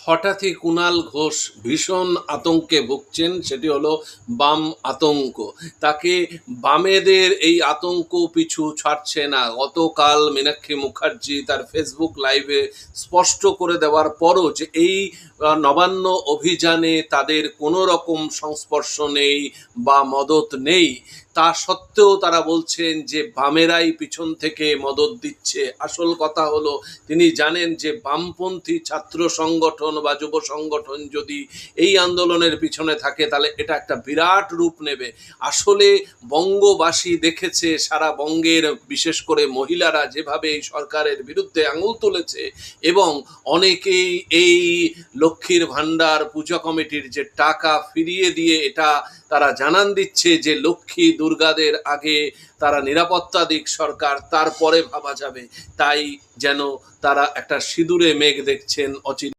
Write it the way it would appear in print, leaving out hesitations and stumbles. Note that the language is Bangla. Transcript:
হঠাৎই কুণাল ঘোষ ভীষণ আতঙ্কে ভুগছেন, সেটি হলো বাম আতঙ্ক। তাকে বামেদের এই আতঙ্ক পিছু ছাড়ছে না। গতকাল মীনাক্ষী মুখার্জি তার ফেসবুক লাইভে স্পষ্ট করে দেওয়ার পরও যে এই নবান্ন অভিযানে তাদের কোনো রকম সংস্পর্শ নেই বা মদত নেই, তা সত্ত্বেও তারা বলছেন যে বামেরাই পিছন থেকে মদত দিচ্ছে। আসল কথা হলো, তিনি জানেন যে বামপন্থী ছাত্র সংগঠন বা যুব সংগঠন যদি এই আন্দোলনের পিছনে থাকে তাহলে এটা একটা বিরাট রূপ নেবে। আসলে বঙ্গবাসী দেখেছে, সারা বঙ্গের বিশেষ করে মহিলারা যেভাবে এই সরকারের বিরুদ্ধে আঙুল তুলেছে, এবং অনেকেই এই লক্ষ্মীর ভাণ্ডার পূজা কমিটির যে টাকা ফিরিয়ে দিয়ে এটা তারা জানান দিচ্ছে যে লক্ষ্মী দুর্গাদের আগে তারা নিরাপত্তা দিক সরকার, তারপরে ভাবা যাবে। তাই যেন তারা একটা সিঁদুরে মেঘ দেখছেন অচিন